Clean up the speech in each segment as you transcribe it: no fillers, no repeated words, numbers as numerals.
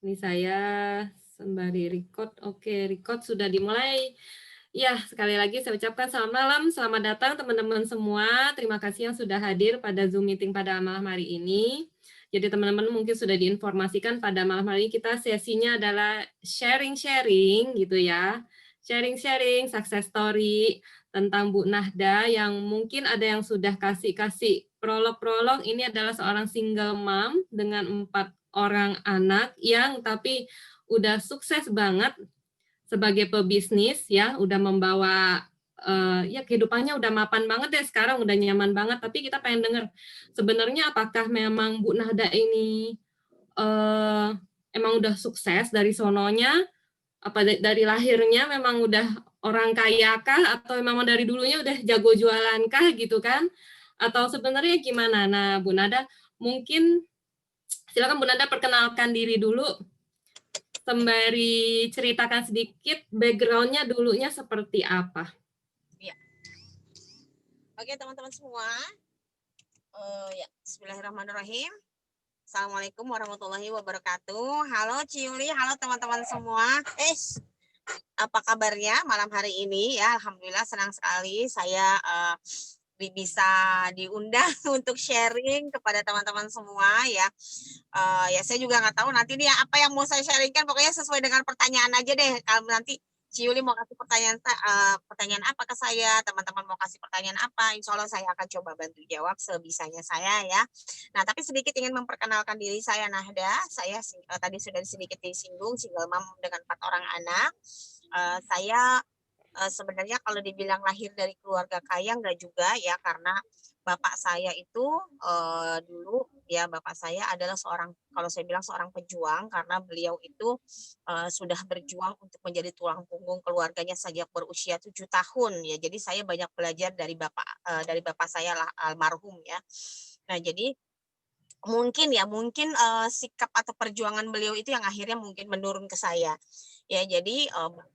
Ini saya sembari record. Oke, record sudah dimulai. Ya, sekali lagi saya ucapkan selamat malam, selamat datang teman-teman semua. Terima kasih yang sudah hadir pada Zoom meeting pada malam hari ini. Jadi teman-teman mungkin sudah diinformasikan pada malam hari ini kita sesinya adalah sharing-sharing gitu ya. Sharing-sharing success story tentang Bu Nahda yang mungkin ada yang sudah kasih prolog-prolog. Ini adalah seorang single mom dengan 4 orang anak yang tapi udah sukses banget sebagai pebisnis ya, udah membawa ya kehidupannya udah mapan banget deh sekarang, udah nyaman banget. Tapi kita pengen dengar sebenarnya apakah memang Bu Nahda ini eh, emang udah sukses dari sononya, apa dari lahirnya memang udah orang kaya kah, atau memang dari dulunya udah jago jualan kah gitu kan? Atau sebenarnya gimana? Nah, Bu Nahda mungkin silakan Bu Nahda perkenalkan diri dulu sembari ceritakan sedikit background-nya dulunya seperti apa. Ya. Oke teman-teman semua, ya Bismillahirrahmanirrahim. Assalamualaikum warahmatullahi wabarakatuh. Halo Ciuli, halo teman-teman semua. Apa kabarnya malam hari ini? Ya, alhamdulillah senang sekali saya bisa diundang untuk sharing kepada teman-teman semua ya. Ya saya juga nggak tahu nanti dia apa yang mau saya sharingkan, pokoknya sesuai dengan pertanyaan aja deh. Kalau nanti Ciuli mau kasih pertanyaan apa ke saya, teman-teman mau kasih pertanyaan apa, insya Allah saya akan coba bantu jawab sebisanya saya ya. Nah, tapi sedikit ingin memperkenalkan diri saya Nahda. Saya tadi sudah sedikit disinggung, single mom dengan 4 orang anak. Saya sebenarnya kalau dibilang lahir dari keluarga kaya enggak juga ya, karena bapak saya itu dulu ya, bapak saya adalah kalau saya bilang seorang pejuang, karena beliau itu sudah berjuang untuk menjadi tulang punggung keluarganya sejak berusia 7 tahun ya. Jadi saya banyak belajar dari bapak saya lah, almarhum ya. Nah, jadi mungkin sikap atau perjuangan beliau itu yang akhirnya mungkin menurun ke saya ya. Jadi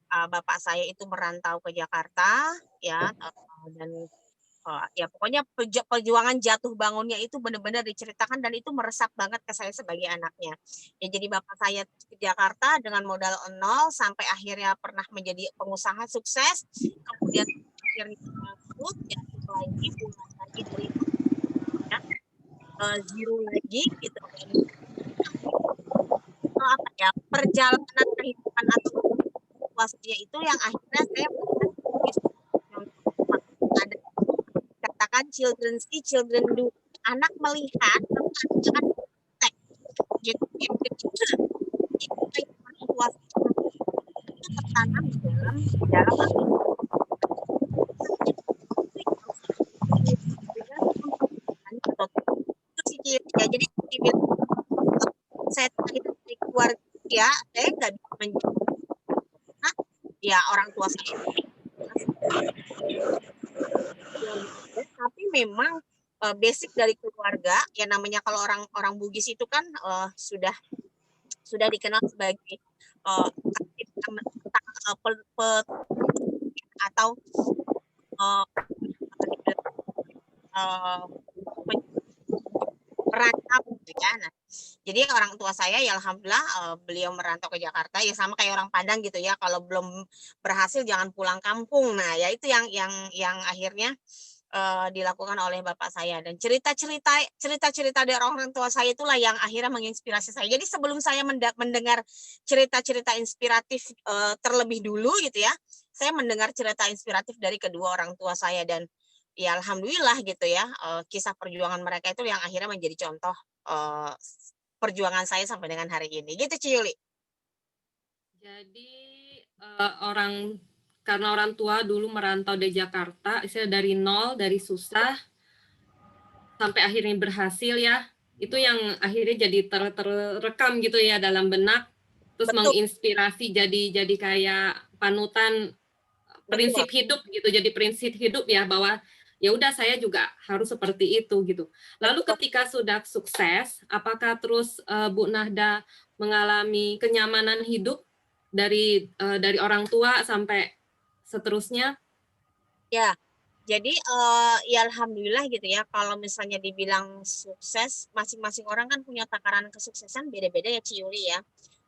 bapak saya itu merantau ke Jakarta ya, dan ya pokoknya perjuangan jatuh bangunnya itu benar-benar diceritakan dan itu meresap banget ke saya sebagai anaknya ya. Jadi bapak saya ke Jakarta dengan modal nol sampai akhirnya pernah menjadi pengusaha sukses, kemudian akhirnya bangkrut, jatuh lagi, mulai lagi dari ya, zero lagi gitu. Apa ya, perjalanan kehidupan atau situasinya itu yang akhirnya saya melihat ada katakan children see children do, anak melihat tapi anak praktek gitu ya. Jadi situasi itu tertanam di dalam ya. Jadi saya dari keluarga ya, saya nggak bisa menjadi ya orang tua saya, tapi memang basic dari keluarga ya, namanya kalau orang Bugis itu kan sudah dikenal sebagai uh, atau merantau gitu ya. Nah, jadi orang tua saya ya alhamdulillah beliau merantau ke Jakarta ya, sama kayak orang Padang gitu ya, kalau belum berhasil jangan pulang kampung. Nah, ya itu yang akhirnya dilakukan oleh bapak saya, dan cerita-cerita dari orang tua saya itulah yang akhirnya menginspirasi saya. Jadi sebelum saya mendengar cerita-cerita inspiratif terlebih dulu gitu ya, saya mendengar cerita inspiratif dari kedua orang tua saya, dan ya alhamdulillah gitu ya, kisah perjuangan mereka itu yang akhirnya menjadi contoh perjuangan saya sampai dengan hari ini gitu Ciyuli. Jadi karena orang tua dulu merantau di Jakarta, saya dari nol, dari susah sampai akhirnya berhasil ya. Itu yang akhirnya jadi terekam gitu ya dalam benak, terus Betul, menginspirasi jadi kayak panutan betul. prinsip hidup gitu. Jadi prinsip hidup ya, bahwa ya udah saya juga harus seperti itu gitu. Lalu Betul. ketika sudah sukses, apakah terus Bu Nahda mengalami kenyamanan hidup dari orang tua sampai seterusnya? Ya, jadi ya alhamdulillah gitu ya, kalau misalnya dibilang sukses, masing-masing orang kan punya takaran kesuksesan beda-beda ya Ciyuli ya.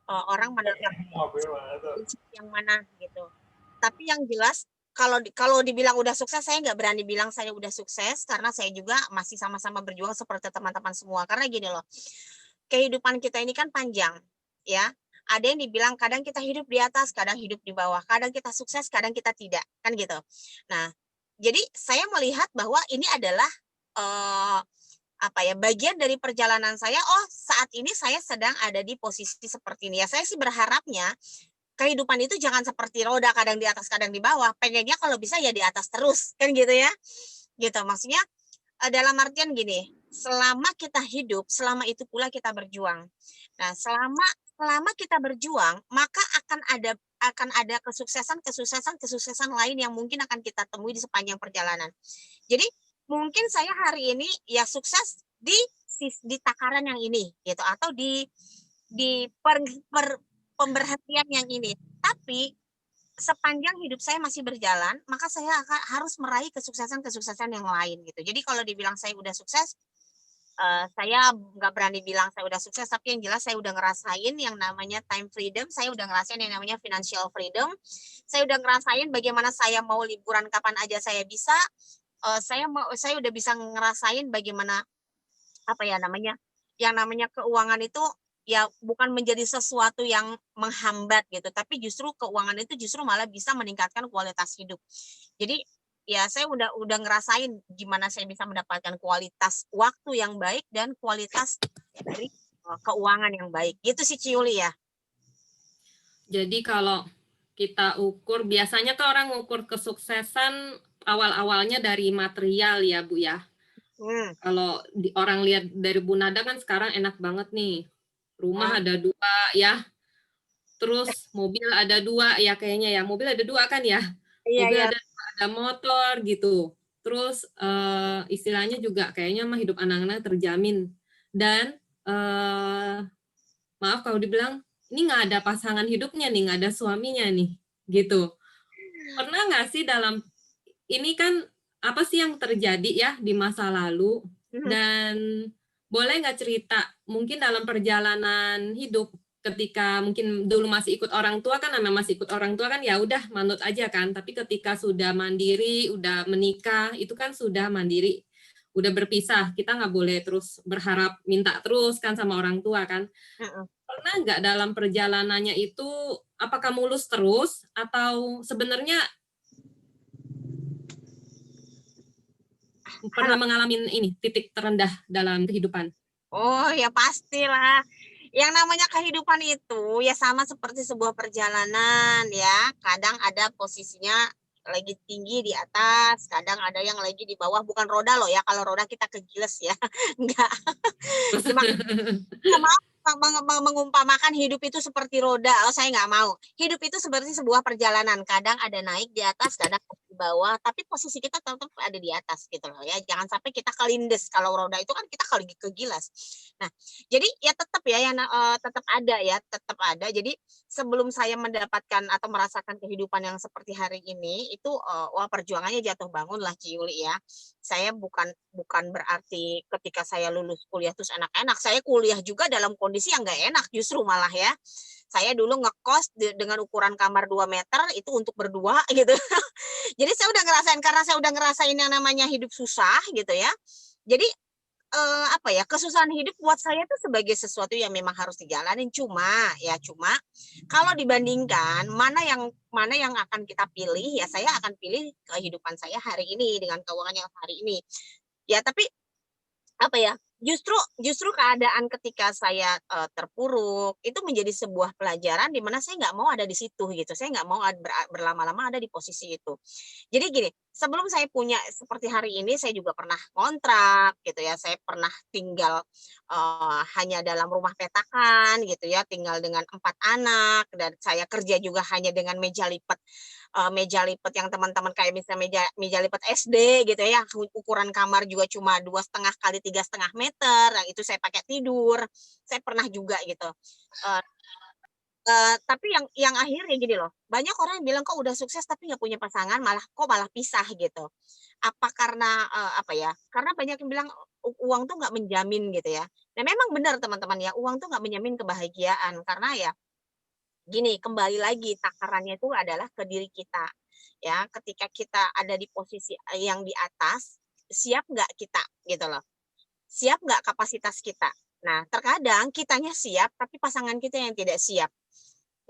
orang menatap yang mana gitu. Tapi yang jelas kalau dibilang udah sukses, saya nggak berani bilang saya udah sukses karena saya juga masih sama-sama berjuang seperti teman-teman semua. Karena gini loh, kehidupan kita ini kan panjang, ya. Ada yang dibilang kadang kita hidup di atas, kadang hidup di bawah, kadang kita sukses, kadang kita tidak, kan gitu. Nah, jadi saya melihat bahwa ini adalah eh, apa ya, bagian dari perjalanan saya. Oh, saat ini saya sedang ada di posisi seperti ini. Ya, saya sih berharapnya kehidupan itu jangan seperti roda, kadang di atas kadang di bawah. Pengennya kalau bisa ya di atas terus, kan gitu ya. Gitu maksudnya, dalam artian gini, selama kita hidup, selama itu pula kita berjuang. Nah, selama selama kita berjuang, maka akan ada kesuksesan lain yang mungkin akan kita temui di sepanjang perjalanan. Jadi mungkin saya hari ini ya sukses di takaran yang ini gitu, atau di pemberhentian yang ini. Tapi sepanjang hidup saya masih berjalan, maka saya harus meraih kesuksesan-kesuksesan yang lain gitu. Jadi kalau dibilang saya udah sukses, saya nggak berani bilang saya udah sukses, tapi yang jelas saya udah ngerasain yang namanya time freedom, saya udah ngerasain yang namanya financial freedom, saya udah ngerasain bagaimana saya mau liburan kapan aja saya bisa, saya udah bisa ngerasain bagaimana apa ya namanya, yang namanya keuangan itu ya bukan menjadi sesuatu yang menghambat gitu, tapi justru keuangan itu justru malah bisa meningkatkan kualitas hidup. Jadi ya saya udah ngerasain gimana saya bisa mendapatkan kualitas waktu yang baik dan kualitas dari keuangan yang baik. Gitu sih Ciuli ya. Jadi kalau kita ukur, biasanya tuh orang ukur kesuksesan awal-awalnya dari material ya Bu ya. Hmm. Kalau orang lihat dari Bu Nada kan sekarang enak banget nih. Rumah Ah, ada 2 ya, terus mobil ada 2 ya kayaknya ya. Mobil ada 2 kan ya? iya Mobil iya. ada 2, ada motor gitu. Terus istilahnya juga kayaknya mah hidup anak-anak terjamin. Dan maaf kalau dibilang ini nggak ada pasangan hidupnya nih, nggak ada suaminya nih, gitu. Pernah nggak sih dalam ini kan apa sih yang terjadi ya di masa lalu, Hmm. dan boleh nggak cerita mungkin dalam perjalanan hidup ketika mungkin dulu masih ikut orang tua kan, namanya masih ikut orang tua kan ya udah manut aja kan, tapi ketika sudah mandiri, udah menikah itu kan sudah mandiri, udah berpisah, kita nggak boleh terus berharap minta terus kan sama orang tua kan. Hmm. Pernah nggak dalam perjalanannya itu apakah mulus terus atau sebenarnya Halo. pernah mengalami ini titik terendah dalam kehidupan? Oh ya pastilah. Yang namanya kehidupan itu ya sama seperti sebuah perjalanan ya. Kadang ada posisinya lagi tinggi di atas, kadang ada yang lagi di bawah. Bukan roda loh ya. Kalau roda kita kegiles ya. Enggak. Cuma nggak mau mengumpamakan hidup itu seperti roda. Oh, saya nggak mau. Hidup itu seperti sebuah perjalanan. Kadang ada naik di atas, kadang di bawah. Tapi posisi kita tetap ada di atas gitu loh ya. Jangan sampai kita kelindes. Kalau roda itu kan kita kalau kegilas. Nah, jadi ya tetap ya, yang tetap ada ya, tetap ada. Jadi sebelum saya mendapatkan atau merasakan kehidupan yang seperti hari ini, itu wah perjuangannya jatuh bangun lah Ciuli ya. Saya bukan bukan berarti ketika saya lulus kuliah terus enak-enak. Saya kuliah juga dalam kondisi yang nggak enak justru malah ya. Saya dulu ngekos dengan ukuran kamar 2 meter itu untuk berdua gitu. Jadi saya udah ngerasain, karena saya udah ngerasain yang namanya hidup susah gitu ya. Jadi apa ya, kesusahan hidup buat saya itu sebagai sesuatu yang memang harus dijalanin. Cuma kalau dibandingkan mana yang akan kita pilih, ya saya akan pilih kehidupan saya hari ini dengan keuangan yang hari ini. Ya, tapi apa ya, justru justru keadaan ketika saya terpuruk itu menjadi sebuah pelajaran di mana saya nggak mau ada di situ gitu. Saya nggak mau berlama-lama ada di posisi itu. Jadi gini, sebelum saya punya seperti hari ini, saya juga pernah kontrak gitu ya. Saya pernah tinggal hanya dalam rumah petakan gitu ya, tinggal dengan 4 anak, dan saya kerja juga hanya dengan meja lipat yang teman-teman kayak misalnya meja meja lipat SD gitu ya, ukuran kamar juga cuma 2,5 kali 3,5 meter, yang itu saya pakai tidur. Saya pernah juga gitu. Uh, tapi yang akhirnya gini loh, banyak orang yang bilang kok udah sukses tapi nggak punya pasangan, malah pisah gitu. Apa karena apa ya? Karena banyak yang bilang uang tuh nggak menjamin gitu ya. Nah memang benar teman-teman ya, uang tuh nggak menjamin kebahagiaan, karena ya Gini, kembali lagi takarannya itu adalah ke diri kita. Ya, ketika kita ada di posisi yang di atas, siap nggak kita gitu loh. Siap nggak kapasitas kita. Nah, terkadang kitanya siap, tapi pasangan kita yang tidak siap.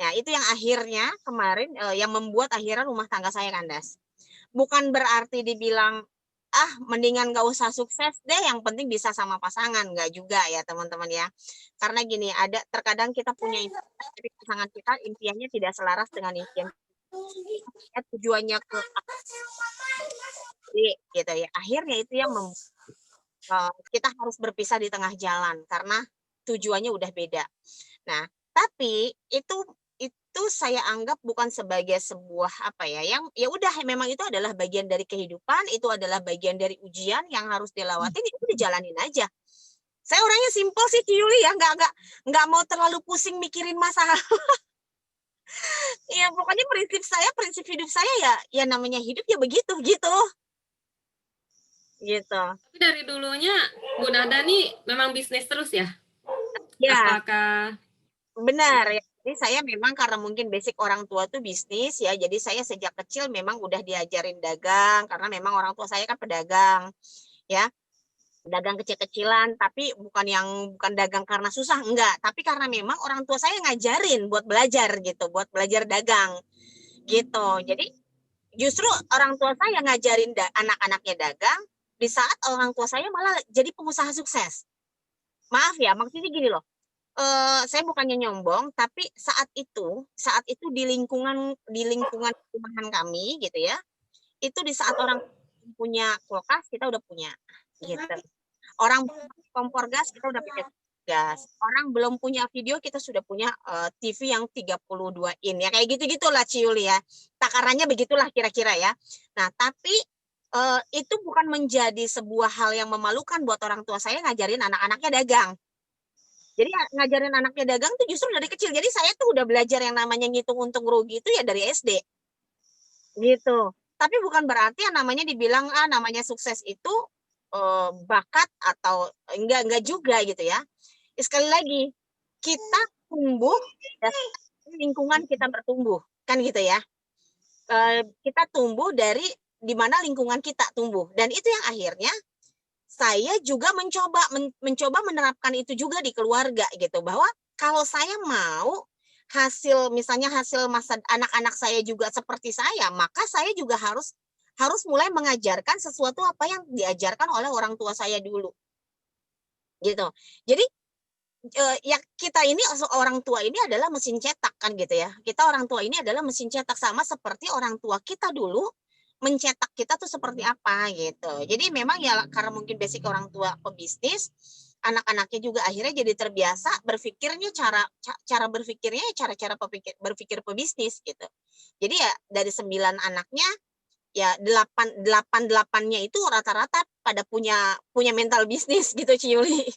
Nah, itu yang akhirnya kemarin yang membuat akhirnya rumah tangga saya kandas. Bukan berarti dibilang ah mendingan gak usah sukses deh, yang penting bisa sama pasangan, nggak juga ya teman-teman ya. Karena gini, ada terkadang kita punya impian, tapi pasangan kita impiannya tidak selaras dengan impian kita, tujuannya ke gitu ya. Akhirnya itu yang kita harus berpisah di tengah jalan karena tujuannya udah beda. Nah, tapi itu saya anggap bukan sebagai sebuah apa ya, yang ya udah memang itu adalah bagian dari kehidupan, itu adalah bagian dari ujian yang harus dilewatin, itu dijalanin aja. Saya orangnya simpel sih Yuli ya, nggak mau terlalu pusing mikirin masalah. Ya pokoknya prinsip hidup saya ya namanya hidup ya begitu gitu. Gitu. Tapi dari dulunya Bu Nada nih memang bisnis terus ya? Ya, Apakah benar ya. Jadi saya memang karena mungkin basic orang tua tuh bisnis ya, jadi saya sejak kecil memang udah diajarin dagang karena memang orang tua saya kan pedagang ya, dagang kecil-kecilan, tapi bukan dagang karena susah, enggak, tapi karena memang orang tua saya ngajarin buat belajar gitu, buat belajar dagang gitu. Jadi justru orang tua saya ngajarin anak-anaknya dagang di saat orang tua saya malah jadi pengusaha sukses. Maaf ya, maksudnya gini loh. Saya bukannya nyombong, tapi saat itu di lingkungan perumahan kami gitu ya, itu di saat orang punya kulkas kita udah punya gitu. Orang kompor gas kita udah punya gas. Orang belum punya video kita sudah punya TV yang 32 in ya kayak gitu-gitulah Ciuli ya. Takarannya begitulah kira-kira ya. Nah, tapi itu bukan menjadi sebuah hal yang memalukan buat orang tua saya ngajarin anak-anaknya dagang. Jadi ngajarin anaknya dagang tuh justru dari kecil. Jadi saya tuh udah belajar yang namanya ngitung untung rugi itu ya dari SD. Gitu. Tapi bukan berarti yang namanya dibilang namanya sukses itu bakat atau enggak juga gitu ya. Sekali lagi, kita tumbuh dari lingkungan kita bertumbuh, kan gitu ya. Kita tumbuh dari di mana lingkungan kita tumbuh dan itu yang akhirnya saya juga mencoba menerapkan itu juga di keluarga gitu bahwa kalau saya mau misalnya hasil masa anak-anak saya juga seperti saya, maka saya juga harus mulai mengajarkan sesuatu apa yang diajarkan oleh orang tua saya dulu. Gitu. Jadi ya kita ini orang tua ini adalah mesin cetak kan gitu ya. Kita orang tua ini adalah mesin cetak sama seperti orang tua kita dulu mencetak kita tuh seperti apa gitu. Jadi memang ya karena mungkin basic orang tua pebisnis, anak-anaknya juga akhirnya jadi terbiasa berpikirnya cara berpikirnya cara-cara berpikir pebisnis gitu. Jadi ya dari 9 anaknya ya delapannya itu rata-rata pada punya mental bisnis gitu Ciuli.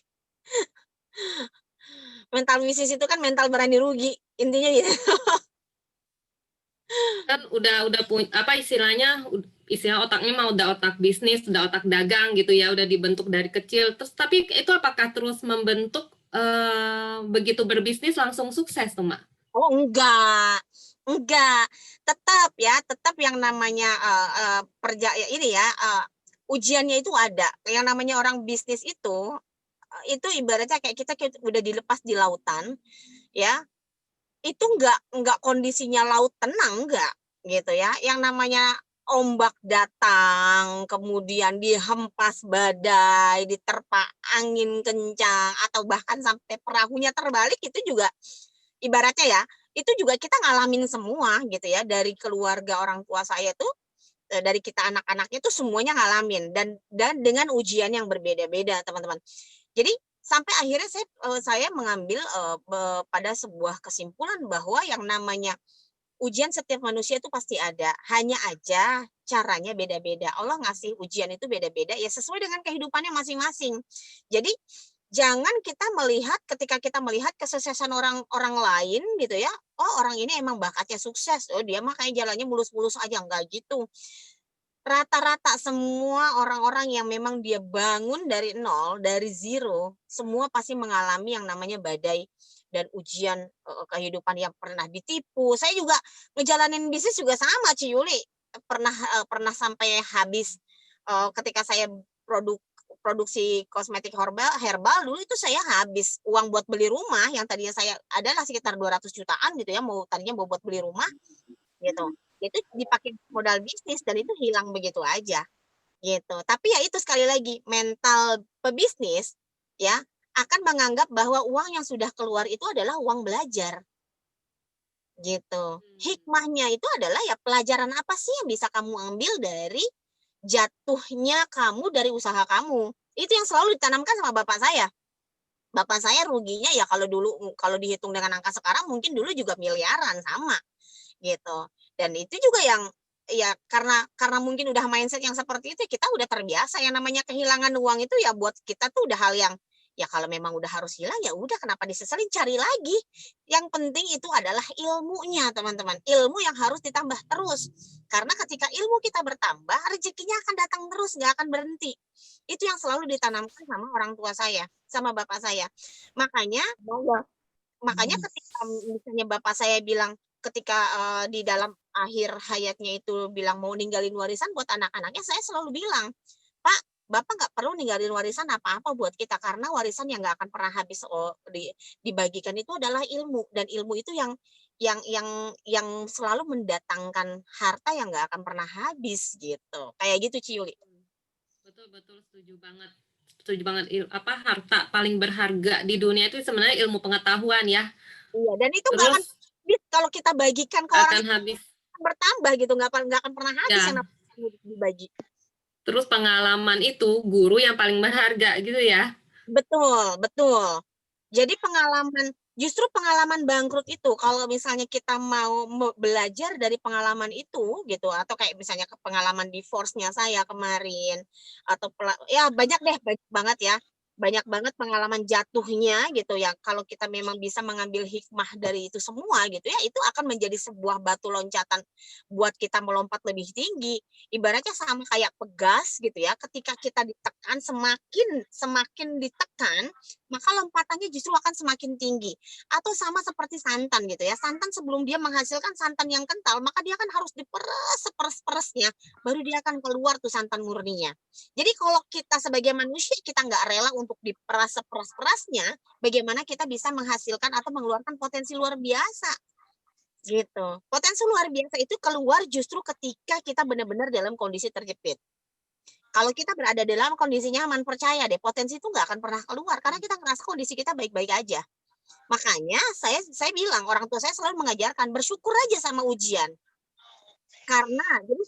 Mental bisnis itu kan mental berani rugi intinya gitu. kan udah punya apa istilah otaknya mah udah otak bisnis, udah otak dagang gitu ya, udah dibentuk dari kecil. Terus tapi itu apakah terus membentuk begitu berbisnis langsung sukses tuh, Mak? Oh enggak, tetap yang namanya ya ini ya ujiannya itu ada. Yang namanya orang bisnis itu ibaratnya kayak kita udah dilepas di lautan, ya itu enggak kondisinya laut tenang enggak gitu ya. Yang namanya ombak datang, kemudian dihempas badai, diterpa angin kencang, atau bahkan sampai perahunya terbalik itu juga ibaratnya ya, itu juga kita ngalamin semua gitu ya, dari keluarga orang tua saya tuh, dari kita anak-anaknya tuh semuanya ngalamin dan dengan ujian yang berbeda-beda teman-teman. Jadi sampai akhirnya saya mengambil pada sebuah kesimpulan bahwa yang namanya ujian setiap manusia itu pasti ada, hanya aja caranya beda-beda. Allah ngasih ujian itu beda-beda ya sesuai dengan kehidupannya masing-masing. Jadi jangan ketika kita melihat kesuksesan orang lain gitu ya, oh orang ini emang bakatnya sukses, oh dia mah kayak jalannya mulus-mulus aja, enggak gitu. Rata-rata semua orang-orang yang memang dia bangun dari nol, dari zero, semua pasti mengalami yang namanya badai dan ujian kehidupan yang pernah ditipu. Saya juga ngejalanin bisnis juga sama, Ci Yuli. Pernah sampai habis ketika saya produksi kosmetik herbal dulu itu saya habis uang buat beli rumah yang tadinya saya adalah sekitar 200 jutaan gitu ya, tadinya mau buat beli rumah gitu. Itu dipakai modal bisnis dan itu hilang begitu aja gitu. Tapi ya itu sekali lagi mental pebisnis ya akan menganggap bahwa uang yang sudah keluar itu adalah uang belajar gitu. Hikmahnya itu adalah ya pelajaran apa sih yang bisa kamu ambil dari jatuhnya kamu dari usaha kamu. Itu yang selalu ditanamkan sama bapak saya. Bapak saya ruginya ya kalau dihitung dengan angka sekarang mungkin dulu juga miliaran sama gitu. Dan itu juga yang ya karena mungkin udah mindset yang seperti itu kita udah terbiasa yang namanya kehilangan uang itu ya buat kita tuh udah hal yang ya kalau memang udah harus hilang ya udah kenapa diseselin cari lagi. Yang penting itu adalah ilmunya teman-teman. Ilmu yang harus ditambah terus. Karena ketika ilmu kita bertambah rezekinya akan datang terus nggak akan berhenti. Itu yang selalu ditanamkan sama orang tua saya, sama bapak saya. Makanya ketika misalnya bapak saya bilang ketika di dalam akhir hayatnya itu bilang mau ninggalin warisan buat anak-anaknya, saya selalu bilang, Pak, Bapak nggak perlu ninggalin warisan apa-apa buat kita karena warisan yang nggak akan pernah habis dibagikan itu adalah ilmu dan ilmu itu yang selalu mendatangkan harta yang nggak akan pernah habis gitu. Kayak gitu, Ciuli. Betul, setuju banget. Setuju banget. Harta paling berharga di dunia itu sebenarnya ilmu pengetahuan ya. Iya, dan itu nggak akan Terus habis kalau kita bagikan ke orang akan habis. bertambah gitu, nggak akan pernah habis yang namanya dibagi. Terus pengalaman itu guru yang paling berharga gitu ya. Betul. Jadi justru pengalaman bangkrut itu kalau misalnya kita mau belajar dari pengalaman itu gitu atau kayak misalnya pengalaman divorce-nya saya kemarin atau ya banyak banget ya. Banyak banget pengalaman jatuhnya gitu ya. Kalau kita memang bisa mengambil hikmah dari itu semua gitu ya, itu akan menjadi sebuah batu loncatan buat kita melompat lebih tinggi. Ibaratnya sama kayak pegas gitu ya. Ketika kita ditekan semakin ditekan maka lompatannya justru akan semakin tinggi. Atau sama seperti santan gitu ya. Santan sebelum dia menghasilkan santan yang kental, maka dia kan harus diperes seperes-peresnya, baru dia akan keluar tuh santan murninya. Jadi kalau kita sebagai manusia, kita nggak rela untuk diperas seperes-peresnya, bagaimana kita bisa menghasilkan atau mengeluarkan potensi luar biasa. Gitu. Potensi luar biasa itu keluar justru ketika kita benar-benar dalam kondisi terjepit. Kalau kita berada dalam kondisi nyaman, percaya deh, potensi itu nggak akan pernah keluar karena kita ngerasa kondisi kita baik-baik aja. Makanya saya bilang, orang tua saya selalu mengajarkan bersyukur aja sama ujian. Karena jadi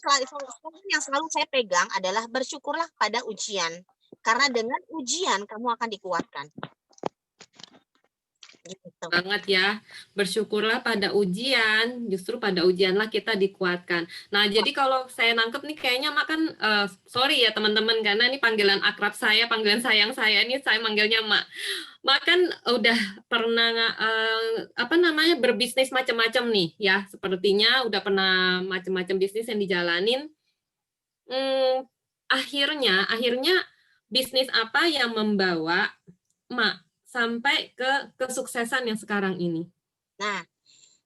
yang selalu saya pegang adalah bersyukurlah pada ujian. Karena dengan ujian kamu akan dikuatkan. Gitu. Banget ya, bersyukurlah pada ujian, justru pada ujianlah kita dikuatkan. Nah, jadi kalau saya nangkep nih kayaknya Mak kan, sorry ya teman-teman, karena ini panggilan akrab saya, panggilan sayang saya, ini saya manggilnya Mak. Mak kan udah pernah, berbisnis macam-macam nih ya, sepertinya udah pernah macam-macam bisnis yang dijalanin. Akhirnya bisnis apa yang membawa Mak sampai ke kesuksesan yang sekarang ini? Nah,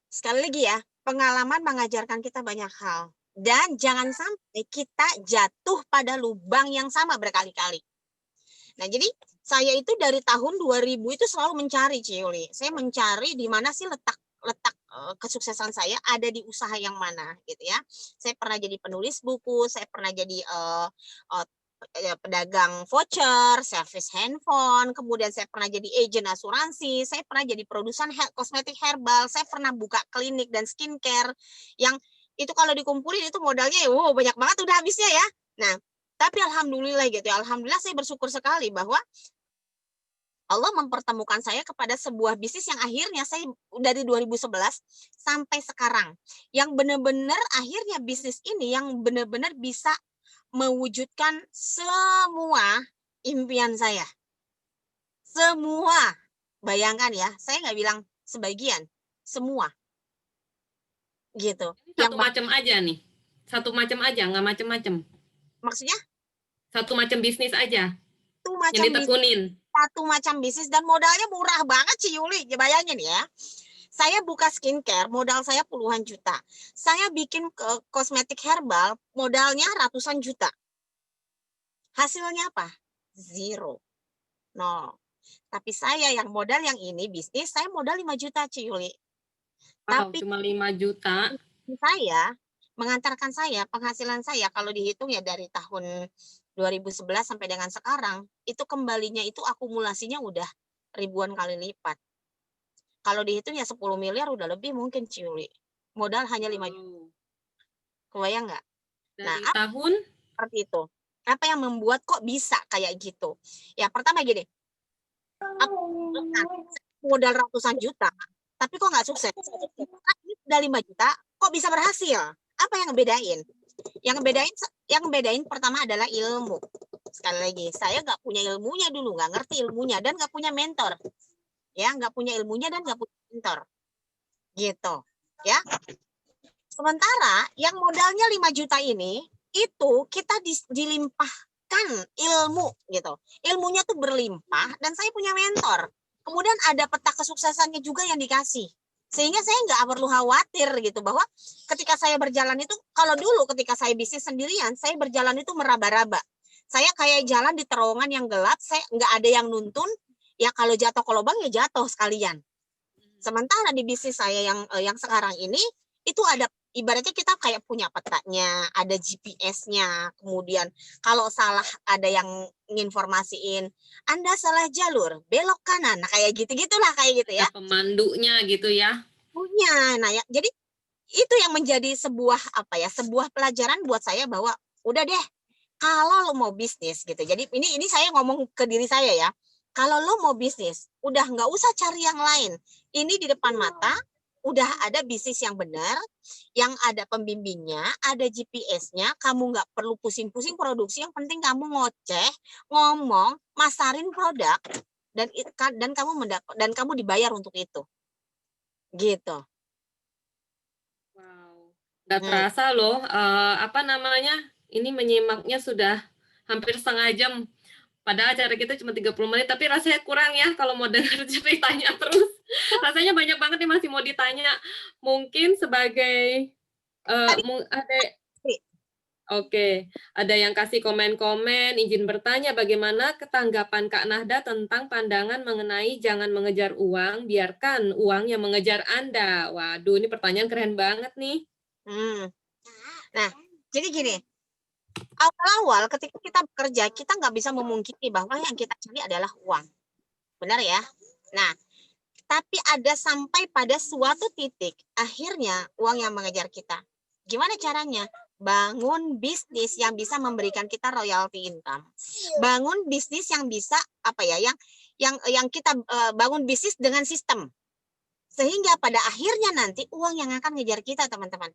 sekali lagi ya, pengalaman mengajarkan kita banyak hal. Dan jangan sampai kita jatuh pada lubang yang sama berkali-kali. Nah, jadi saya itu dari tahun 2000 itu selalu mencari, Ciuli. Saya mencari di mana sih letak kesuksesan saya ada di usaha yang mana gitu ya. Saya pernah jadi penulis buku, saya pernah jadi pedagang voucher, servis handphone, kemudian saya pernah jadi agen asuransi, saya pernah jadi produsen kosmetik herbal, saya pernah buka klinik dan skincare yang itu kalau dikumpulin itu modalnya ya wow, banyak banget udah habisnya ya. Nah, tapi alhamdulillah gitu ya, alhamdulillah saya bersyukur sekali bahwa Allah mempertemukan saya kepada sebuah bisnis yang akhirnya saya dari 2011 sampai sekarang. Yang benar-benar akhirnya bisnis ini yang benar-benar bisa mewujudkan semua impian saya. Semua. Bayangkan ya, saya nggak bilang sebagian, semua. Gitu. Satu macam aja nih. Satu macam aja, nggak macam-macam. Maksudnya? Satu macam bisnis aja. Satu macam yang ditekunin. satu macam bisnis dan modalnya murah banget Ci Yuli. Bayangin ya. Saya buka skincare, modal saya puluhan juta. Saya bikin kosmetik herbal, modalnya ratusan juta. Hasilnya apa? Zero. Nol. Tapi saya yang modal yang ini bisnis, saya modal 5 juta Ci Yuli. Wow, Tapi cuma 5 juta. saya mengantarkan saya, penghasilan saya kalau dihitung ya dari tahun 2011 sampai dengan sekarang, itu kembalinya itu akumulasinya udah ribuan kali lipat. Kalau dihitung ya 10 miliar udah lebih mungkin Ciuli. Modal hanya 5 juta. Kebayang nggak? Nah, Dari tahun? Seperti itu. Apa yang membuat kok bisa kayak gitu? Ya pertama gini, modal ratusan juta, tapi kok nggak sukses? Ini udah 5 juta, kok bisa berhasil? Apa yang ngebedain? Yang ngebedain pertama adalah ilmu. Sekali lagi, saya nggak punya ilmunya dulu, nggak ngerti ilmunya, dan nggak punya mentor. Ya, nggak punya ilmunya dan nggak punya mentor. Gitu. Ya. Sementara yang modalnya 5 juta ini, itu kita dilimpahkan ilmu gitu. Ilmunya tuh berlimpah dan saya punya mentor. Kemudian ada peta kesuksesannya juga yang dikasih. Sehingga saya nggak perlu khawatir gitu bahwa ketika saya berjalan itu, kalau dulu ketika saya bisnis sendirian, saya berjalan itu meraba-raba. Saya kayak jalan di terowongan yang gelap, saya nggak ada yang nuntun, ya kalau jatuh ke lubang ya jatuh sekalian. Sementara di bisnis saya yang sekarang ini, itu ada ibaratnya kita kayak punya petanya, ada GPS-nya, kemudian kalau salah ada yang nginformasiin, Anda salah jalur, belok kanan, nah kayak gitu-gitulah kayak gitu ya. Ada pemandunya gitu ya. Punya, nah ya, jadi itu yang menjadi sebuah sebuah pelajaran buat saya bahwa udah deh, kalau lo mau bisnis gitu. Jadi ini saya ngomong ke diri saya ya. Kalau lo mau bisnis, udah nggak usah cari yang lain. Ini di depan mata, udah ada bisnis yang benar, yang ada pembimbingnya, ada GPS-nya, kamu nggak perlu pusing-pusing produksi, yang penting kamu ngoceh, ngomong, masarin produk, dan kamu dibayar untuk itu. Gitu. Wow. Nggak terasa loh, ini menyimaknya sudah hampir setengah jam. Padahal acara kita cuma 30 menit, tapi rasanya kurang ya kalau mau dengar ceritanya terus. Rasanya banyak banget nih masih mau ditanya. Mungkin sebagai ada yang kasih komen-komen, izin bertanya bagaimana ketanggapan Kak Nahda tentang pandangan mengenai jangan mengejar uang, biarkan uang yang mengejar Anda. Waduh, ini pertanyaan keren banget nih. Nah, jadi gini, awal-awal ketika kita bekerja, kita nggak bisa memungkiri bahwa yang kita cari adalah uang. Benar ya? Nah, tapi ada sampai pada suatu titik, akhirnya uang yang mengejar kita. Gimana caranya? Bangun bisnis yang bisa memberikan kita royalty income. Bangun bisnis yang bisa yang kita bangun bisnis dengan sistem. Sehingga pada akhirnya nanti uang yang akan ngejar kita, teman-teman.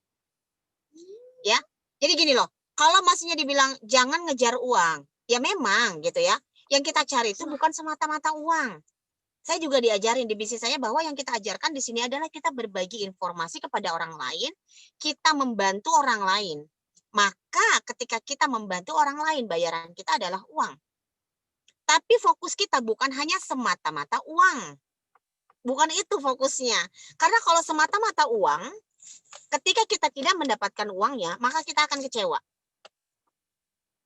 Ya. Jadi gini loh, kalau masihnya dibilang jangan ngejar uang, ya memang gitu ya. Yang kita cari itu bukan semata-mata uang. Saya juga diajarin di bisnis saya bahwa yang kita ajarkan di sini adalah kita berbagi informasi kepada orang lain, kita membantu orang lain. Maka ketika kita membantu orang lain, bayaran kita adalah uang. Tapi fokus kita bukan hanya semata-mata uang. Bukan itu fokusnya. Karena kalau semata-mata uang, ketika kita tidak mendapatkan uangnya, maka kita akan kecewa.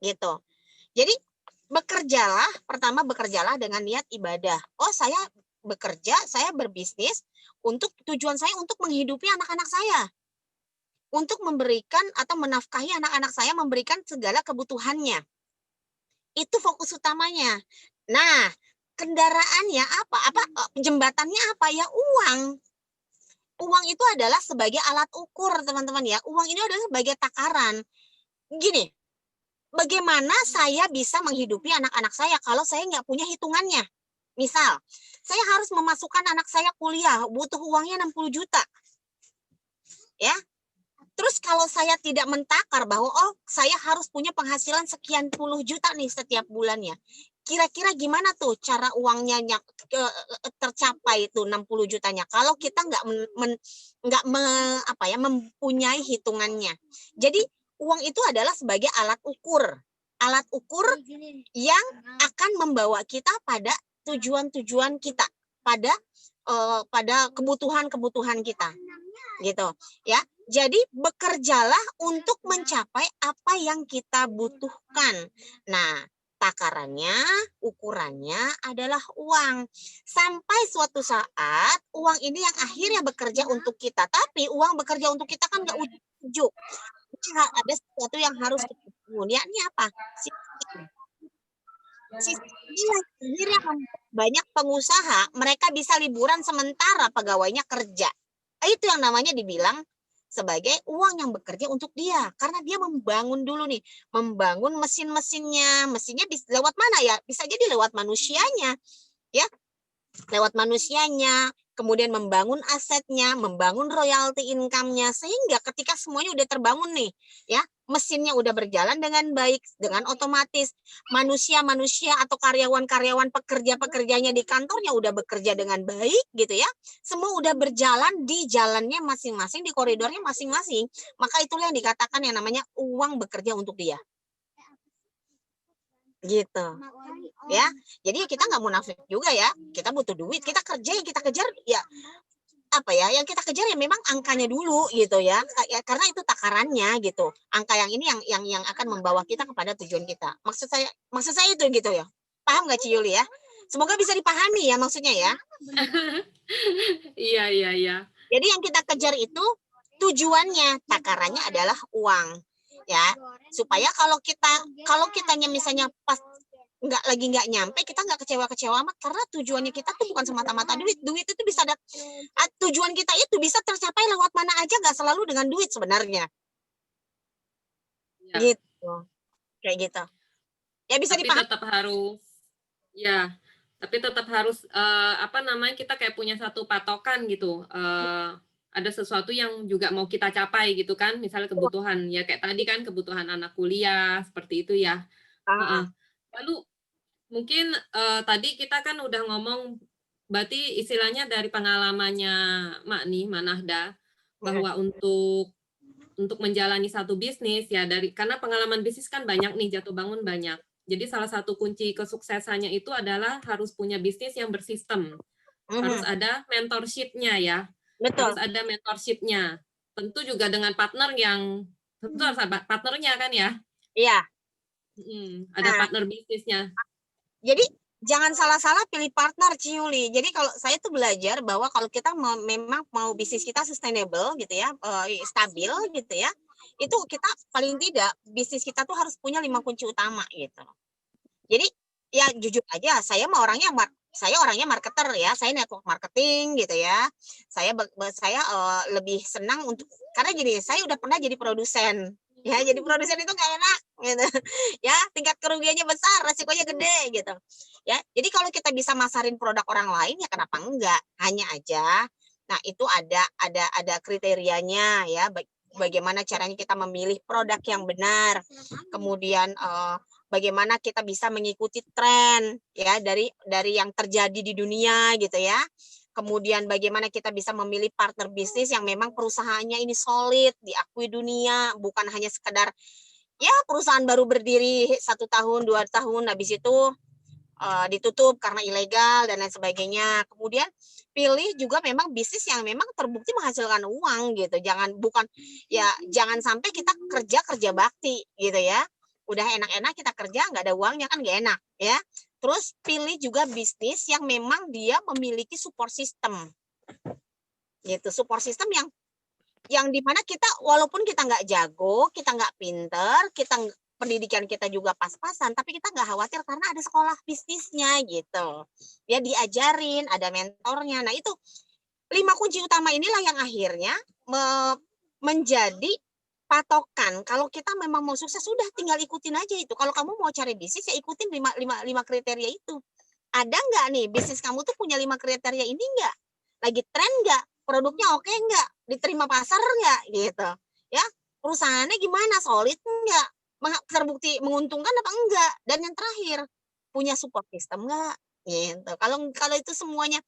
Gitu. Jadi pertama bekerjalah dengan niat ibadah. Oh, saya bekerja, saya berbisnis untuk tujuan saya untuk menghidupi anak-anak saya. Untuk memberikan atau menafkahi anak-anak saya, memberikan segala kebutuhannya. Itu fokus utamanya. Nah, kendaraannya apa? Jembatannya apa? Ya uang. Uang itu adalah sebagai alat ukur, teman-teman ya. Uang ini adalah sebagai takaran. Gini, bagaimana saya bisa menghidupi anak-anak saya kalau saya nggak punya hitungannya? Misal, saya harus memasukkan anak saya kuliah, butuh uangnya 60 juta. Ya. Terus kalau saya tidak mentakar bahwa saya harus punya penghasilan sekian puluh juta nih setiap bulannya. Kira-kira gimana tuh cara uangnya tercapai itu 60 jutanya kalau kita nggak mempunyai hitungannya. Jadi uang itu adalah sebagai alat ukur yang akan membawa kita pada tujuan-tujuan kita, pada kebutuhan-kebutuhan kita, gitu ya. Jadi bekerjalah untuk mencapai apa yang kita butuhkan. Nah, takarannya, ukurannya adalah uang. Sampai suatu saat uang ini yang akhirnya bekerja untuk kita. Tapi uang bekerja untuk kita kan nggak ujug-ujug. Ada sesuatu yang harus kita bangun. Yakni apa? Sistem akhirnya banyak pengusaha mereka bisa liburan sementara pegawainya kerja. Itu yang namanya dibilang sebagai uang yang bekerja untuk dia, karena dia membangun dulu nih, membangun mesinnya bisa lewat mana ya? Bisa jadi lewat manusianya, ya, lewat manusianya, kemudian membangun asetnya, membangun royalti income-nya, sehingga ketika semuanya udah terbangun nih, ya, mesinnya udah berjalan dengan baik, dengan otomatis, manusia-manusia atau karyawan-karyawan pekerja-pekerjanya di kantornya udah bekerja dengan baik gitu ya, semua udah berjalan di jalannya masing-masing, di koridornya masing-masing, maka itulah yang dikatakan yang namanya uang bekerja untuk dia. Gitu ya, jadi kita nggak munafik juga ya, kita butuh duit, kita kerja, yang kita kejar ya apa ya, yang kita kejar ya memang angkanya dulu gitu ya, karena itu takarannya gitu, angka yang ini yang akan membawa kita kepada tujuan kita. Maksud saya itu gitu ya, paham nggak Ci Yuli ya? Semoga bisa dipahami ya maksudnya ya. Iya. Jadi yang kita kejar itu tujuannya, takarannya adalah uang ya, supaya kalau kitanya misalnya pas nggak nyampe, kita nggak kecewa amat, karena tujuannya kita tuh bukan semata-mata duit itu bisa tujuan kita itu bisa tercapai lewat mana aja, nggak selalu dengan duit sebenarnya Ya. gitu, kayak gitu ya, bisa Tapi dipahami. tetap harus kita kayak punya satu patokan gitu, ada sesuatu yang juga mau kita capai gitu kan, misalnya kebutuhan ya kayak tadi kan kebutuhan anak kuliah seperti itu ya. Lalu mungkin tadi kita kan udah ngomong, berarti istilahnya dari pengalamannya Mak Nahda, bahwa untuk menjalani satu bisnis ya, karena pengalaman bisnis kan banyak nih, jatuh bangun banyak. Jadi salah satu kunci kesuksesannya itu adalah harus punya bisnis yang bersistem. Harus ada mentorship-nya ya. Betul. Harus ada mentorship-nya. Tentu juga dengan partner tentu harus ada partnernya kan ya. Iya. Ada partner bisnisnya. Jadi jangan salah-salah pilih partner Ciuli. Jadi kalau saya tuh belajar bahwa kalau kita memang mau bisnis kita sustainable gitu ya, stabil gitu ya, itu kita paling tidak bisnis kita tuh harus punya 5 kunci utama gitu. Jadi ya jujur aja, saya orangnya marketer ya, saya network marketing gitu ya. Saya lebih senang karena gini, saya udah pernah jadi produsen. Ya, jadi produsen itu nggak enak gitu. Ya, tingkat kerugiannya besar, resikonya gede gitu. Ya, jadi kalau kita bisa masarin produk orang lain ya kenapa enggak? Hanya aja, nah itu ada kriterianya ya. Bagaimana caranya kita memilih produk yang benar. Kemudian bagaimana kita bisa mengikuti tren ya dari yang terjadi di dunia gitu ya. Kemudian bagaimana kita bisa memilih partner bisnis yang memang perusahaannya ini solid, diakui dunia, bukan hanya sekedar ya perusahaan baru berdiri 1 tahun, 2 tahun, habis itu ditutup karena ilegal dan lain sebagainya. Kemudian pilih juga memang bisnis yang memang terbukti menghasilkan uang gitu. Jangan sampai kita kerja bakti gitu ya. Udah enak-enak kita kerja nggak ada uangnya kan nggak enak ya. Terus pilih juga bisnis yang memang dia memiliki support system. Gitu, support system yang dimana kita walaupun kita nggak jago, kita nggak pinter, pendidikan kita juga pas-pasan, tapi kita nggak khawatir karena ada sekolah bisnisnya gitu. Ya diajarin, ada mentornya. Nah itu 5 kunci utama inilah yang akhirnya menjadi patokan. Kalau kita memang mau sukses, sudah tinggal ikutin aja itu. Kalau kamu mau cari bisnis, ya ikutin 5 kriteria itu. Ada nggak nih bisnis kamu tuh punya 5 kriteria ini nggak? Lagi tren nggak? Produknya oke nggak? Diterima pasar nggak? Gitu. Ya, perusahaannya gimana? Solid nggak? Terbukti menguntungkan apa enggak? Dan yang terakhir, punya support system nggak? Gitu. Kalau itu semuanya,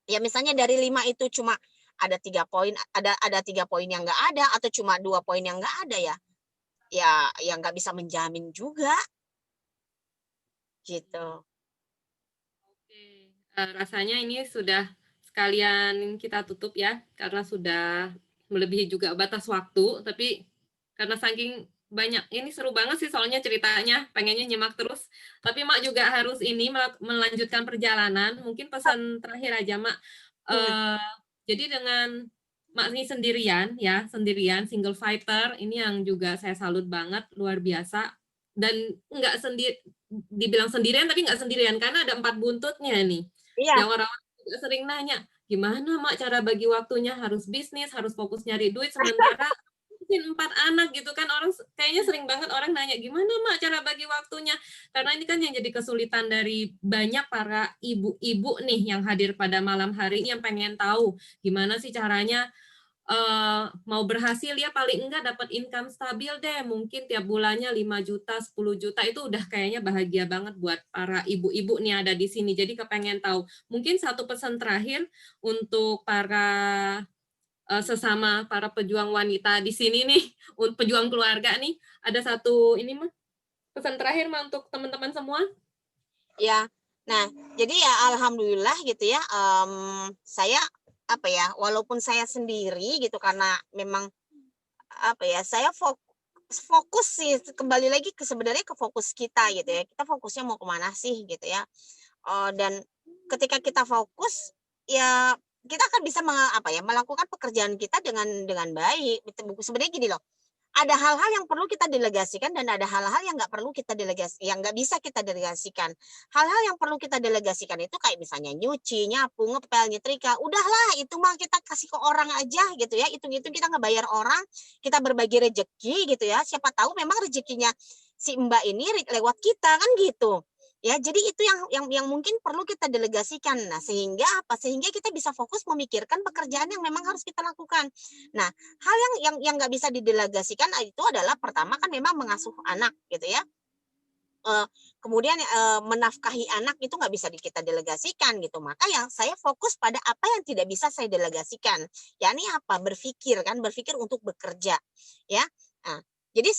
ya misalnya dari 5 itu cuma ada 3 poin, ada 3 poin yang nggak ada, atau cuma 2 poin yang nggak ada ya nggak bisa menjamin juga gitu. Rasanya ini sudah sekalian kita tutup ya, karena sudah melebihi juga batas waktu, tapi karena saking banyak, ini seru banget sih soalnya ceritanya, pengennya nyimak terus. Tapi Mak juga harus ini melanjutkan perjalanan. Mungkin pesan terakhir aja Mak. Hmm. Jadi dengan Mak ini sendirian ya, sendirian single fighter, ini yang juga saya salut banget, luar biasa. Dan nggak sendiri, dibilang sendirian tapi nggak sendirian karena ada 4 buntutnya nih. Iya, Yang orang-orang juga sering nanya, gimana Mak cara bagi waktunya, harus bisnis, harus fokus nyari duit, sementara mungkin 4 anak gitu kan, orang kayaknya sering banget orang nanya, gimana Mak cara bagi waktunya? Karena ini kan yang jadi kesulitan dari banyak para ibu-ibu nih yang hadir pada malam hari ini yang pengen tahu gimana sih caranya mau berhasil ya paling enggak dapat income stabil deh, mungkin tiap bulannya 5 juta, 10 juta itu udah kayaknya bahagia banget buat para ibu-ibu nih ada di sini. Jadi kepengen tahu, mungkin satu pesan terakhir untuk para sesama para pejuang wanita di sini nih, pejuang keluarga nih, ada satu ini mah pesan terakhir mah untuk teman-teman semua. ya. Nah, jadi ya alhamdulillah gitu ya. Saya apa ya, walaupun saya sendiri gitu karena memang apa ya, saya fokus sih kembali lagi ke sebenarnya ke fokus kita gitu ya. Kita fokusnya mau kemana sih gitu ya. Dan ketika kita fokus ya kita akan bisa apa ya, melakukan pekerjaan kita dengan baik. Sebenarnya gini loh, ada hal-hal yang perlu kita delegasikan dan ada hal-hal yang nggak perlu kita yang nggak bisa kita delegasikan. Hal-hal yang perlu kita delegasikan itu kayak misalnya nyuci, nyapu, ngepel, nyetrika. Udahlah, itu mah kita kasih ke orang aja gitu ya. Hitung-hitung kita ngebayar orang, kita berbagi rezeki gitu ya. Siapa tahu memang rezekinya si Mbak ini lewat kita kan gitu. Ya, jadi itu yang mungkin perlu kita delegasikan. Nah, sehingga apa? Sehingga kita bisa fokus memikirkan pekerjaan yang memang harus kita lakukan. Nah, hal yang nggak bisa didelegasikan itu adalah pertama kan memang mengasuh anak gitu ya. Kemudian menafkahi anak itu nggak bisa kita delegasikan gitu. Maka yang saya fokus pada apa yang tidak bisa saya delegasikan. Yakni apa? Berpikir untuk bekerja ya. Nah, jadi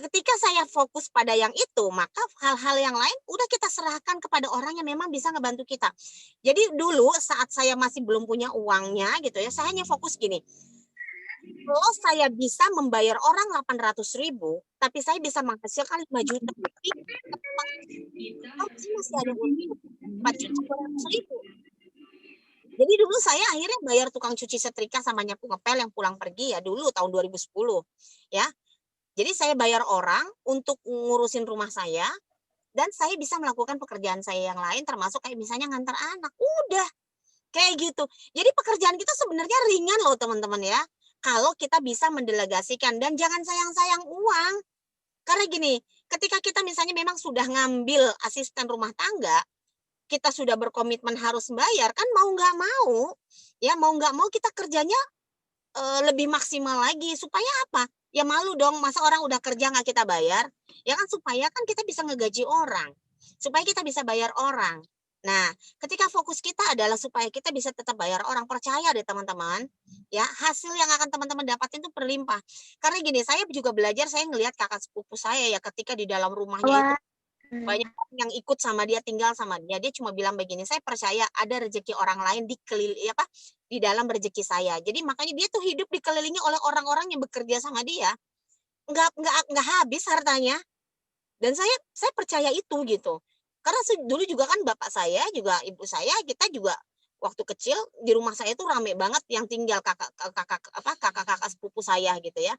ketika saya fokus pada yang itu, maka hal-hal yang lain udah kita serahkan kepada orang yang memang bisa ngebantu kita. Jadi dulu saat saya masih belum punya uangnya gitu ya, saya hanya fokus gini, kalau saya bisa membayar orang 800.000, tapi saya bisa menghasilkan 5 juta lebih, masih ada untung 4.200.000. Jadi dulu saya akhirnya bayar tukang cuci setrika sama nyapu ngepel yang pulang pergi ya dulu tahun 2010 ya. Jadi saya bayar orang untuk ngurusin rumah saya dan saya bisa melakukan pekerjaan saya yang lain termasuk kayak misalnya ngantar anak. Udah kayak gitu. Jadi pekerjaan kita sebenarnya ringan loh teman-teman ya. Kalau kita bisa mendelegasikan dan jangan sayang-sayang uang. Karena gini, ketika kita misalnya memang sudah ngambil asisten rumah tangga, kita sudah berkomitmen harus bayar, kan mau nggak mau, ya mau nggak mau kita kerjanya lebih maksimal lagi. Supaya apa? Ya malu dong, masa orang udah kerja nggak kita bayar? Ya kan supaya kan kita bisa ngegaji orang, supaya kita bisa bayar orang. Nah, ketika fokus kita adalah supaya kita bisa tetap bayar orang, percaya deh teman-teman, ya hasil yang akan teman-teman dapatin itu berlimpah. Karena gini, saya juga belajar, saya ngelihat kakak sepupu saya ya ketika di dalam rumahnya itu banyak yang ikut sama dia, tinggal sama dia. Dia cuma bilang begini, saya percaya ada rezeki orang lain di dalam rezeki saya. Jadi makanya dia tuh hidup dikelilingi oleh orang-orang yang bekerja sama dia. Nggak habis hartanya. Dan saya percaya itu gitu. Karena dulu juga kan bapak saya juga ibu saya kita juga waktu kecil di rumah saya tuh rame banget yang tinggal kakak-kakak sepupu saya gitu ya.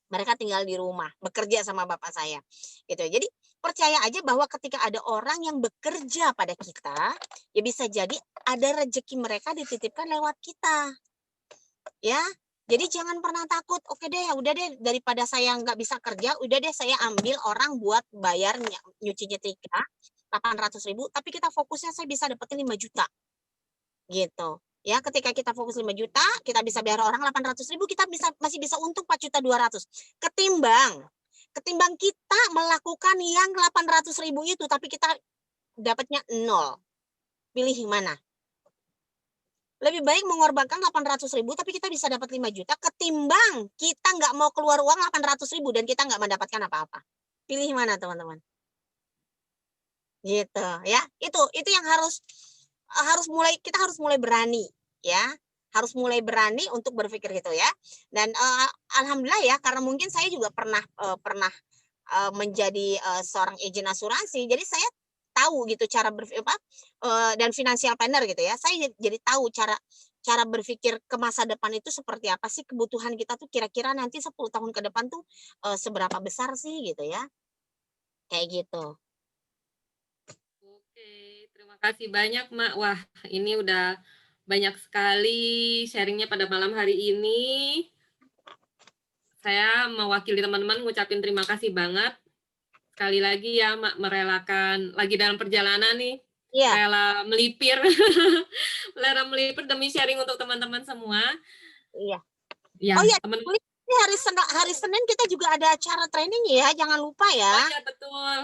Mereka tinggal di rumah, bekerja sama bapak saya. Gitu. Jadi percaya aja bahwa ketika ada orang yang bekerja pada kita, ya bisa jadi ada rezeki mereka dititipkan lewat kita. Ya. Jadi jangan pernah takut. Oke deh, udah deh daripada saya nggak bisa kerja, udah deh saya ambil orang buat bayar nyuci nyetrika 800.000, tapi kita fokusnya saya bisa dapetin 5 juta. Gitu. Ya, ketika kita fokus 5 juta, kita bisa bayar orang 800.000, kita masih bisa untung 4.200.000. Ketimbang kita melakukan yang 800.000 itu, tapi kita dapatnya 0. Pilih yang mana? Lebih baik mengorbankan 800.000, tapi kita bisa dapat 5 juta, ketimbang kita nggak mau keluar uang 800.000 dan kita nggak mendapatkan apa-apa. Pilih mana teman-teman? Gitu ya. Itu yang harus kita harus mulai berani ya. Harus mulai berani untuk berpikir gitu ya. Dan alhamdulillah ya, karena mungkin saya juga pernah menjadi seorang agen asuransi. Jadi saya tahu gitu cara dan financial planner gitu ya. Saya jadi tahu cara berpikir ke masa depan itu seperti apa sih, kebutuhan kita tuh kira-kira nanti 10 tahun ke depan tuh seberapa besar sih gitu ya. Kayak gitu. Oke, terima kasih banyak, Mak. Wah, ini udah banyak sekali sharingnya pada malam hari ini. Saya mewakili teman-teman ngucapin terima kasih banget. Sekali lagi ya, Mak, merelakan, lagi dalam perjalanan nih, Iya, rela melipir, rela melipir demi sharing untuk teman-teman semua. iya. Ya, Oh iya, teman-teman. ini hari Senin kita juga ada acara training ya, jangan lupa Oh ya. ya betul,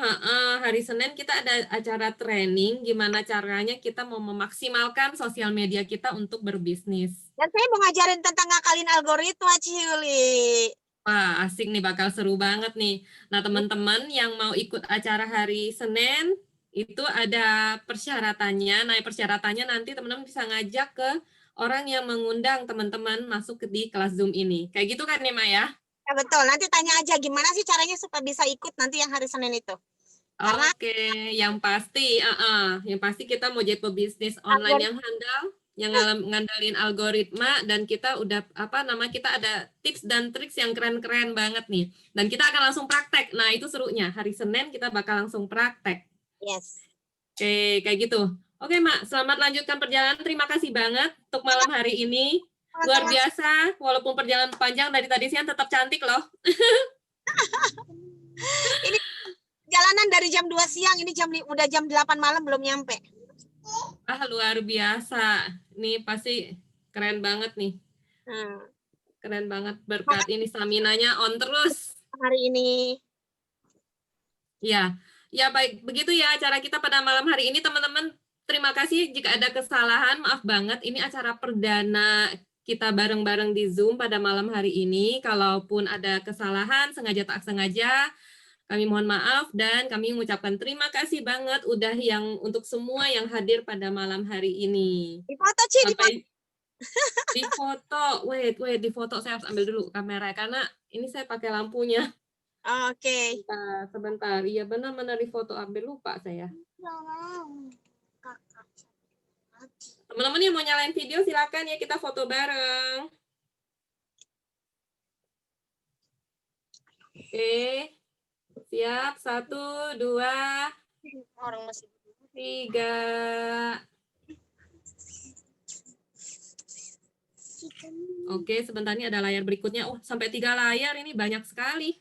hari Senin kita ada acara training gimana caranya kita mau memaksimalkan sosial media kita untuk berbisnis. Dan saya mau ngajarin tentang ngakalin algoritma, Ciuli. Wah, asik nih, bakal seru banget nih. Nah, teman-teman yang mau ikut acara hari Senin, itu ada persyaratannya. Nah, persyaratannya nanti teman-teman bisa ngajak ke orang yang mengundang teman-teman masuk di kelas Zoom ini. Kayak gitu kan nih, Ma ya? Ya betul, nanti tanya aja gimana sih caranya supaya bisa ikut nanti yang hari Senin itu. Karena Oke, yang pasti kita mau jadi pebisnis online yang handal, yang ngandalin algoritma, dan kita udah kita ada tips dan triks yang keren-keren banget nih. Dan kita akan langsung praktek. Nah, itu serunya. Hari Senin kita bakal langsung praktek. yes. Oke, kayak gitu. Oke, Mak, selamat lanjutkan perjalanan. Terima kasih banget untuk malam hari ini. Luar Teman-teman, biasa, walaupun perjalanan panjang dari tadi siang tetap cantik loh. ini jalanan dari jam 2 siang, ini udah jam 8 malam belum nyampe. Ah, luar biasa. Ini pasti keren banget nih. Keren banget berkat ini stamina-nya on terus. Hari ini. Ya, ya baik. Begitu ya acara kita pada malam hari ini, teman-teman. Terima kasih jika ada kesalahan, maaf banget. Ini acara perdana kita bareng-bareng di Zoom pada malam hari ini. Kalaupun ada kesalahan, sengaja tak sengaja, kami mohon maaf dan kami mengucapkan terima kasih banget udah untuk semua yang hadir pada malam hari ini. Di foto, Ci, di foto. Sampai di foto, wait, di foto saya harus ambil dulu kamera karena ini saya pakai lampunya. Oke. Sebentar. Iya benar-benar di foto, ambil lupa saya. Teman-teman yang mau nyalain video silakan ya, kita foto bareng. Oke, siap. 1, 2, Orang masih 3. Oke, sebentar ini ada layar berikutnya. Oh, sampai 3 layar, ini banyak sekali.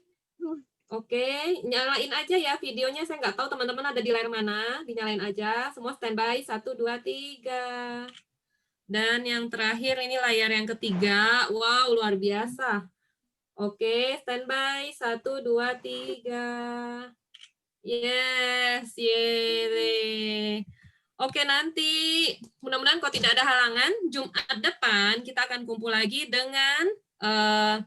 Oke, nyalain aja ya videonya. Saya nggak tahu teman-teman ada di layar mana. Dinyalain aja. Semua standby. 1, 2, 3. Dan yang terakhir ini layar yang ketiga. Wow, luar biasa. Oke, standby. 1, 2, 3. Yes, yeay. Oke, nanti mudah-mudahan kalau tidak ada halangan, Jumat depan kita akan kumpul lagi dengan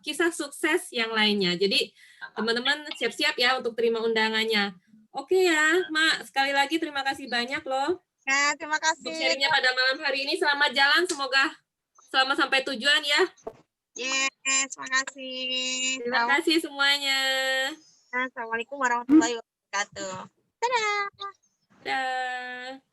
kisah sukses yang lainnya. Jadi teman-teman siap-siap ya untuk terima undangannya. Oke ya, Mak. Sekali lagi terima kasih banyak loh Ya, terima untuk kasih. sharingnya pada malam hari ini. Selamat jalan, semoga selamat sampai tujuan ya. Yes, terima kasih. Terima kasih semuanya. Assalamualaikum warahmatullahi wabarakatuh. Dadah. Dah.